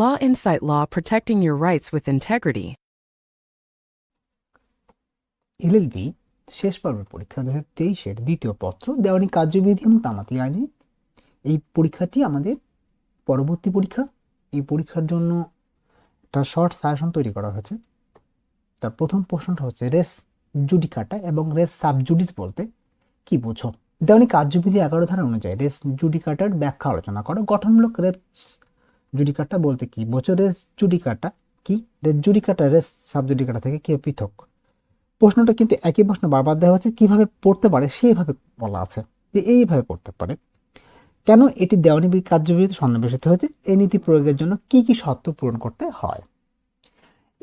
Law Insight Law, protecting your rights with integrity. LLB শেষ পর্বের পরীক্ষা 2023-এর দ্বিতীয় পত্র দেওয়ানি কার্যবিধি এবং তামাদি আইনে। এই পরীক্ষাটি আমাদের পরবর্তী পরীক্ষা। এই পরীক্ষার জন্য একটা শর্ট সাজেশন তৈরি করা হয়েছে। তার প্রথম প্রশ্নটা হচ্ছে রেস জুডিকাটা এবং রেস সাবজুডিস বলতে কি বোঝো। দেওয়ানি কার্যবিধি 11 ধারা অনুযায়ী রেস জুডিকাটার ব্যাখ্যা আলোচনা করো। গঠনমূলক রেস জুডিকাটা বলতে কি বোঝো। রেস জুডিকাটা কি? রেস জুডিকাটা রেস সাবজুডিকাটা থেকে কি পৃথক? প্রশ্নটা কিন্তু একই প্রশ্ন বারবার দেওয়া হচ্ছে, কিভাবে পড়তে পারে সেইভাবে বলা আছে যে এইভাবে পড়তে পারে। কেন এটি দেওয়ানি কার্যবিধিতে সন্নিবেশিত হয়েছে, এই নীতি প্রয়োগের জন্য কি কি শর্ত পূরণ করতে হয়।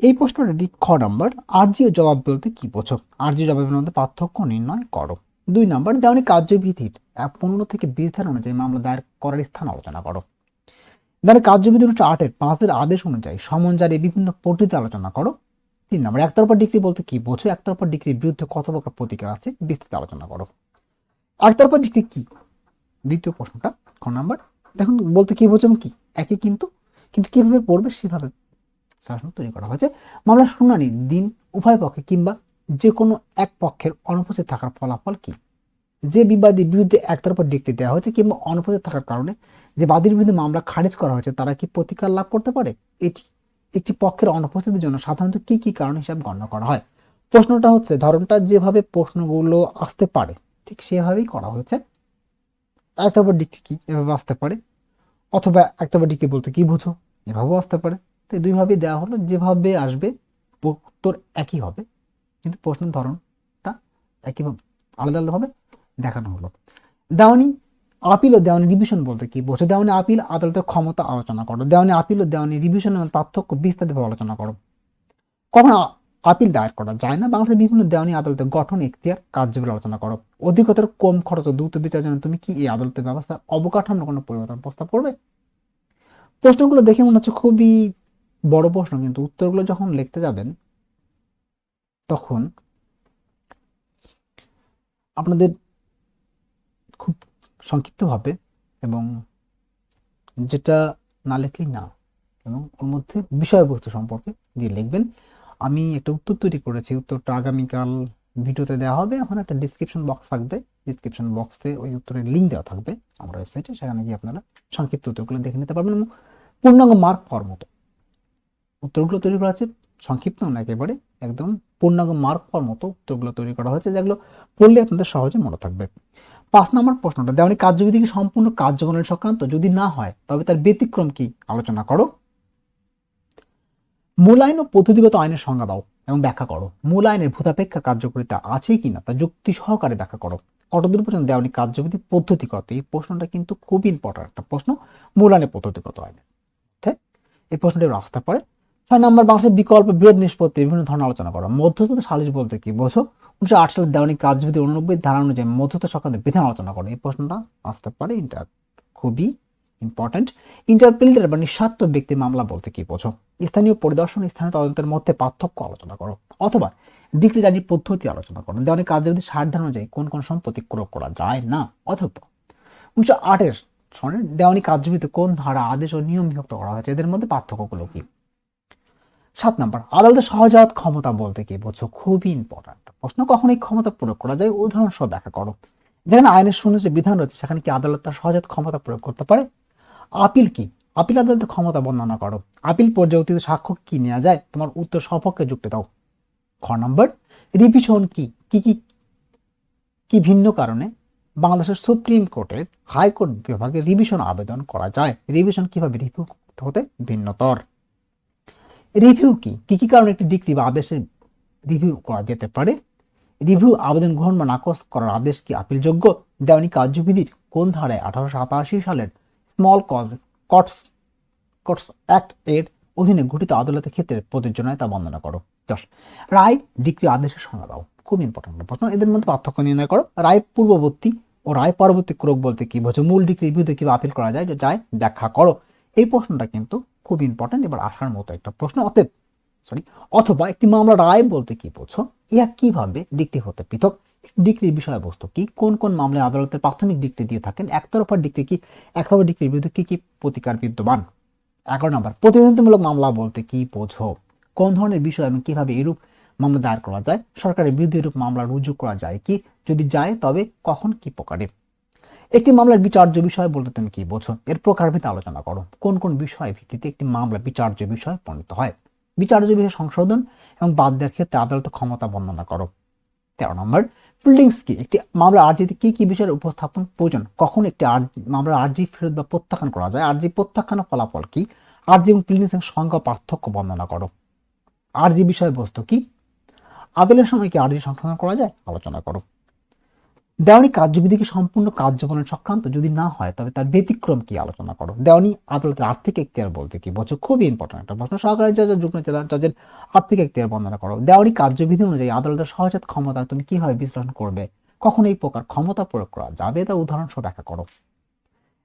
এই প্রশ্নটি খ নম্বর আর্জি ও জবাব বলতে কি বোঝো। আর্জি জবাবের মধ্যে পার্থক্য নির্ণয় করো। 2 নম্বর দেওয়ানি কার্যবিধির 15 থেকে 20 ধারা অনুযায়ী মামলা দায়ের করার স্থান আলোচনা করো। দেওয়ানি কার্যবিধি 8-এর 5-এর আদেশ অনুযায়ী সমন জারি বিভিন্ন পদ্ধতি আলোচনা করো। 3 নম্বর একতরফা ডিগ্রি বলতে কি বোঝো। একতরফা ডিগ্রির বিরুদ্ধে কত প্রকার প্রতিকার আছে বিস্তারিত আলোচনা করো। একতরফা ডিগ্রি কি? দ্বিতীয় প্রশ্নটা খ নম্বর। দেখুন বলতে কি বোঝো কি একই, কিন্তু কিভাবে পড়বে সেভাবে শাসন তৈরি করা হয়েছে। মামলার শুনানির দিন উভয় পক্ষে কিংবা যে কোনো এক পক্ষের অনুপস্থিত থাকার ফলাফল কি। যে বিবাদীর বিরুদ্ধে একতরফা ডিগ্রি দেওয়া হয়েছে কিংবা অনুপস্থিত থাকার কারণে যে বাদীর বিরুদ্ধে মামলা খারিজ করা হয়েছে তারা কি প্রতিকার লাভ করতে পারে। এটি একটি পক্ষের অনুপস্থিতির জন্য সাধারণত কি কি কারণ হিসাবে গণ্য করা হয়। প্রশ্নটা হচ্ছে ধরনটা যেভাবে প্রশ্নগুলো আসতে পারে ঠিক সেভাবেই করা হয়েছে। একতরফা ডিগ্রি কি এভাবে আসতে পারে, অথবা একতরফা ডিগ্রি বলতে কি বুঝো এভাবেও আসতে পারে। তো দুইভাবেই দেওয়া হলো, যেভাবে আসবে উত্তর একই হবে, কিন্তু প্রশ্নের ধরনটা একইভাবে আলাদা আলাদাভাবে দেখানো হলো। দেওয়ানি আপিল ও দেওয়ানি রিভিশন বলতে কি বোঝো। দেওয়ানি আপিল আদালতের ক্ষমতা আলোচনা করো। দেওয়ানি আপিল ও দেওয়ানি রিভিশনের পার্থক্য বিস্তারিতভাবে আলোচনা করো। কখন আপিল দায়ের করা যায় না। বাংলাদেশের বিভিন্ন দেওয়ানি আদালতের গঠন, এখতিয়ার, কার্যবলী আলোচনা করো। অধিকতর কম খরচ ও দ্রুত বিচার জন্য তুমি কি এই আদালতের ব্যবস্থা অবকাঠামোর কোনো পরিবর্তন প্রস্তাব করবে। প্রশ্নগুলো দেখে মনে হচ্ছে খুবই বড় প্রশ্ন, কিন্তু উত্তরগুলো যখন লিখতে যাবেন তখন আপনাদের খুব সংক্ষিপ্তভাবে এবং যেটা না লিখলেই না, এবং ওর মধ্যে বিষয়বস্তু সম্পর্কে দিয়ে লিখবেন। আমি একটা উত্তর তৈরি করেছি, উত্তরটা আগামীকাল ভিডিওতে দেওয়া হবে। এখন একটা ডিসক্রিপশন বক্স থাকবে, ডিসক্রিপশন বক্সে ওই উত্তরের লিঙ্ক দেওয়া থাকবে আমার ওয়েবসাইটে, সেখানে গিয়ে আপনারা সংক্ষিপ্ত উত্তরগুলো দেখে নিতে পারবেন। এবং পূর্ণাঙ্গ মার্ক পাওয়ার মতো উত্তরগুলো তৈরি করা আছে, সংক্ষিপ্ত না একেবারে, একদম পূর্ণাঙ্গ মার্ক পাওয়ার মতো উত্তরগুলো তৈরি করা হয়েছে, যেগুলো পড়লে আপনাদের সহজে মনে থাকবে। 5 নম্বর প্রশ্নটা দেওয়ানি কার্যবিধি কি সম্পূর্ণ কার্যগণের সংক্রান্ত, যদি না হয় তবে তার ব্যতিক্রম কি আলোচনা করো। মূল আইন ও পদ্ধতিগত আইনের সংজ্ঞা দাও এবং ব্যাখ্যা করো। মূল আইনের ভূতাপেক্ষা কার্যকারিতা আছে কিনা তা যুক্তি সহকারে ব্যাখ্যা করো। কতদূর পর্যন্ত দেওয়ানি কার্যবিধি পদ্ধতিগত, এই প্রশ্নটা কিন্তু খুব ইম্পর্টেন্ট একটা প্রশ্ন মূল আইনের পদ্ধতিগত আইনের। এই প্রশ্নটি আসতে পারে। 6 নম্বর বাংলাদেশের বিকল্প বিরোধ নিষ্পত্তি বিভিন্ন ধরনের আলোচনা করো। মধ্যস্থতা সালিশ বলতে কি বোঝো। 1908 সালের দেওয়ানি কার্যবিধি 89 ধারা অনুযায়ী মধ্যস্থতা সংক্রান্ত বিধান আলোচনা করো। এই প্রশ্নটা আসতে পারে, এটা খুবই ইম্পর্টেন্ট। ইন্টারপ্রিটার বা নিঃস্বার্থ ব্যক্তি মামলা বলতে কি বোঝো। স্থানীয় পরিদর্শন স্থানীয় তদন্তের মধ্যে পার্থক্য আলোচনা করো, অথবা ডিগ্রি জারির পদ্ধতি আলোচনা করো। দেওয়ানি কার্যবিধি 60 ধারা অনুযায়ী কোন কোন সম্পত্তি ক্রয় করা যায় না, অথবা 1908 সনের দেওয়ানি কার্যবিধিতে কোন ধারা আদেশ ও নিয়ম বিভক্ত করা হয়েছে, এদের মধ্যে পার্থক্যগুলো কি। 7 নম্বর আদালতের সহজাত ক্ষমতা বলতে কি বোঝো। খুবই ইম্পর্টেন্ট প্রশ্ন। কখন এই ক্ষমতা প্রয়োগ করা যায় উদাহরণ সহ ব্যাখ্যা করো। যেখানে আইনের সুনির্দিষ্ট বিধান রয়েছে সেখানে কি আদালত তার সহজাত ক্ষমতা প্রয়োগ করতে পারে। আপিল কি? আপিল আদালতের ক্ষমতা বর্ণনা করো। আপিল পর্যায়ে অতীত সাক্ষ্য কি নেওয়া যায়, তোমার উত্তর সপক্ষে যুক্তি দাও। খ নম্বর রিভিশন কি কি কি কি ভিন্ন কারণে বাংলাদেশের সুপ্রিম কোর্টের হাইকোর্ট বিভাগে রিভিশন আবেদন করা যায়। রিভিশন কিভাবে রিভিউ হতে ভিন্নতর। রিভিউ কি কি কারণে একটি ডিক্রি বা আদেশের রিভিউ করা যেতে পারে। রিভিউ আবেদন গ্রহণ বা নাকচ করার আদেশ কি আপিলযোগ্য। দেওয়ানি কার্যবিধির কোন ধারায় 1887 সালের স্মল কজ কোর্টস অ্যাক্ট এর অধীনে গঠিত আদালতের ক্ষেত্রে প্রযোজ্য নয় তা বর্ণনা করো। 10 রায় ডিক্রি আদেশের সংজ্ঞা দাও। খুব ইম্পর্টেন্ট প্রশ্ন, এদের মধ্যে পার্থক্য নির্ণয় করো। রায় পূর্ববর্তী ও রায় পরবর্তী ক্রোক বলতে কি বোঝো। মূল ডিক্রির বিরুদ্ধে কিভাবে আপিল করা যায় ব্যাখ্যা করো। এই প্রশ্নটা কিন্তু খুব ইম্পর্টেন্ট, এবার আসার মতো একটা প্রশ্ন। অথবা একটি মামলা রায় বলতে কি বোঝো। ইহা কিভাবে ডিক্রি হতে পৃথক। ডিক্রির বিষয়বস্তু কি, কোন কোন মামলায় আদালতের প্রাথমিক ডিক্রি দিয়ে থাকেন, একতরফা ডিক্রি কি, একতরফা ডিক্রির বিরুদ্ধে কি কি প্রতিকার বিদ্যমান। 11 নম্বর, প্রতিদ্বন্দ্বিতামূলক মামলা বলতে কি বোঝো? কোন ধরনের বিষয় এবং কিভাবে এরূপ মামলা দায়ের করা যায়? সরকারের বিরুদ্ধে এরূপ মামলা রুজু করা যায় কি? যদি যায় তবে কখন, কি প্রকারে? একটি মামলার বিচার্য বিষয় বলতে তুমি কি বোঝো? এর প্রকারভেদে আলোচনা করো। কোন কোন বিষয় ভিত্তিতে একটি মামলা বিচার্য বিষয় পরিণত হয়? বিচার্য বিষয় সংশোধন এবং বাদ দেওয়ার ক্ষেত্রে আদালতের ক্ষমতা বর্ণনা করো। 13 নম্বর, প্লিডিংস কি? একটি মামলা আর্জিতে কি কি বিষয়ের উপস্থাপন প্রয়োজন? কখন একটি মামলার আর্জি ফেরত বা প্রত্যাখ্যান করা যায়? আর্জি প্রত্যাখ্যানের ফলাফল কি? আর্জি এবং প্লিডিংস এর সংখ্যা পার্থক্য বর্ণনা করো। আর্জি বিষয়বস্তু কি? আপিলের সময় কি আর্জি সংশোধন করা যায়? আলোচনা করো। দেওয়ানি কার্যবিধি কি সম্পূর্ণ কার্যকরণ সংক্রান্ত? যদি না হয় তবে তার ব্যতিক্রম কি? আলোচনা করো। দেওয়ানি আদালতের আর্থিক এখতিয়ার বলতে কি বোঝো? খুবই ইম্পর্টেন্ট একটা প্রশ্ন। সরকারি জজ, যুগ্ম জজের আর্থিক এখতিয়ার বর্ণনা করো। দেওয়ানি কার্যবিধি অনুযায়ী আদালতের সহজাত ক্ষমতা তুমি কিভাবে বিশ্লেষণ করবে? কখন এই প্রকার ক্ষমতা প্রয়োগ করা যাবে তা উদাহরণ সহ ব্যাখ্যা করো।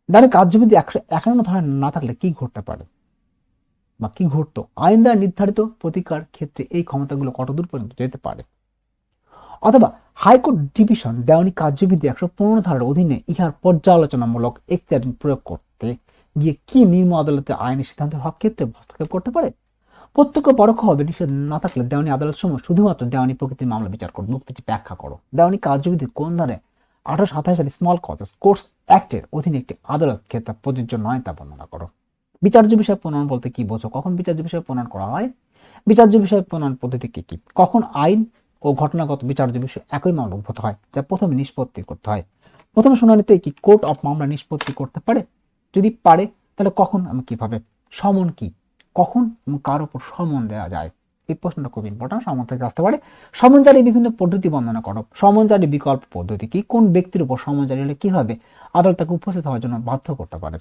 দেওয়ানি কার্যবিধি 151 ধারা না থাকলে কি ঘটতে পারে বা কি ঘটতো? আইন দ্বারা নির্ধারিত প্রতিকার ক্ষেত্রে এই ক্ষমতাগুলো কতদূর পর্যন্ত যেতে পারে? অথবা হাইকোর্ট ডিভিশন দেওয়ানি কার্যবিধি 115 ধারার অধীনে ইহার পর্যালোচনামূলক এখতিয়ার প্রয়োগ করতে গিয়ে কি নিম্ন আদালতে আইনি সিদ্ধান্তের হক ক্ষেত্রে হস্তক্ষেপ করতে পারে? প্রত্যক্ষ পরোক্ষ হবে নিষেধ না থাকলে দেওয়ানি আদালত সমূহ শুধুমাত্র দেওয়ানি প্রকৃতির মামলা বিচার করবে। মুক্তিটি ব্যাখ্যা করো। দেওয়ানি কার্যবিধি কোন ধারে 1827 সালে স্মল কজেস কোর্টস অ্যাক্টের অধীনে একটি আদালত ক্ষেত্রে প্রযোজ্য নয় তা বর্ণনা করো। বিচার্য বিষয় প্রণয়ন বলতে কি বোঝো? কখন বিচার্য বিষয় প্রণয়ন করা হয়? বিচার্য বিষয় প্রণয়ন পদ্ধতি কি কি? কখন আইন ও ঘটনাগত বিচার্য বিষয় একই মামলা উদ্ভূত হয় যা প্রথমে নিষ্পত্তি করতে হয়? প্রথমে শুনানিতে কি কোর্ট অফ মামলা নিষ্পত্তি করতে পারে? যদি পারে তাহলে কখন এবং কিভাবে? সমন কি? কখন এবং কার উপর সমন দেওয়া যায়? এই প্রশ্নটা খুব ইম্পর্টেন্ট, সমন থেকে আসতে পারে। সমন জারির বিভিন্ন পদ্ধতি বর্ণনা করো। সমন জারির বিকল্প পদ্ধতি কি? কোন ব্যক্তির উপর সমন জারি হলে কিভাবে আদালত তাকে উপস্থিত হওয়ার জন্য বাধ্য করতে পারে?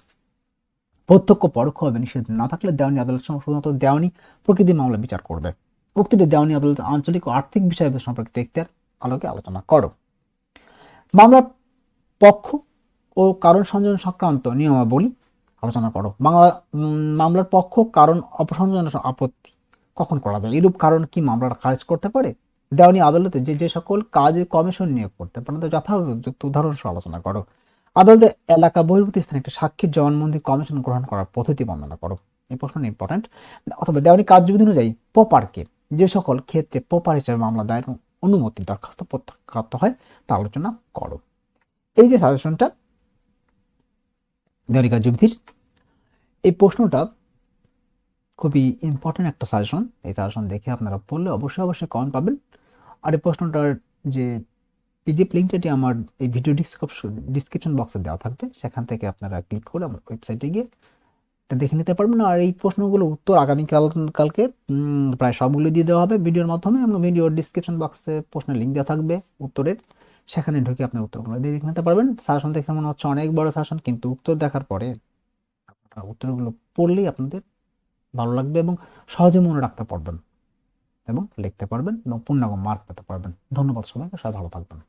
প্রত্যক্ষ পরোক্ষ হবে নিষেধ না থাকলে দেওয়ানি আদালত শুধুমাত্র দেওয়ানি প্রকৃতির মামলা বিচার করবে। উক্তিটি দেওয়ানি আদালত আঞ্চলিক ও আর্থিক বিষয় সম্পর্কিত এখতিয়ার আলোকে আলোচনা করো। মামলার পক্ষ ও কারণ সংযোজন সংক্রান্ত নিয়মাবলী আলোচনা করো। মামলার পক্ষ কারণ অপসংযোজন আপত্তি কখন করা যায়? এরূপ কারণ কি মামলার খারিজ করতে পারে? দেওয়ানি আদালতে যে সকল কাজে কমিশন নিয়োগ করতে পারে তা যথাযথ উদাহরণ সহ আলোচনা করো। আদালতে এলাকা বহির্ভূত স্থানে একটা সাক্ষীর জবানবন্দি কমিশন গ্রহণ করার পদ্ধতি বর্ণনা করো। এই প্রশ্নটা ইম্পর্টেন্ট। অথবা দেওয়ানি কার্যবিধি অনুযায়ী পোপারকে যে সকল ক্ষেত্রে পোপার হিসেবে মামলা দায়ের অনুমতি দরখাস্ত প্রত্যাখ্যাত হয় তা আলোচনা করো। এই যে সাজেশনটা দেওয়ানি কার্যবিধির, এই প্রশ্নটা খুবই ইম্পর্টেন্ট একটা সাজেশন। এই সাজেশন দেখে আপনারা পড়লে অবশ্যই কমেন্ট পাবেন। আর এই প্রশ্নটার যে পিডিএফ লিঙ্কটি আমার এই ভিডিও ডিসক্রিপশন বক্সে দেওয়া থাকবে, সেখান থেকে আপনারা ক্লিক করে আমার ওয়েবসাইটে গিয়ে এটা দেখে নিতে পারবেন। আর এই প্রশ্নগুলো উত্তর কালকে প্রায় সবগুলো দিয়ে দেওয়া হবে ভিডিওর মাধ্যমে, এবং ভিডিওর ডিসক্রিপশন বক্সে প্রশ্নের লিঙ্ক দেওয়া থাকবে উত্তরের, সেখানে ঢুকে আপনার উত্তরগুলো দিয়ে দেখে নিতে পারবেন। সাজেশন দেখে মনে হচ্ছে অনেক বড় সাজেশন, কিন্তু উত্তর দেখার পরে আপনারা উত্তরগুলো পড়লেই আপনাদের ভালো লাগবে এবং সহজে মনে রাখতে পারবেন এবং লিখতে পারবেন এবং পূর্ণাঙ্গ মার্ক পেতে পারবেন। ধন্যবাদ সবাইকে, সবাই ভালো থাকবেন।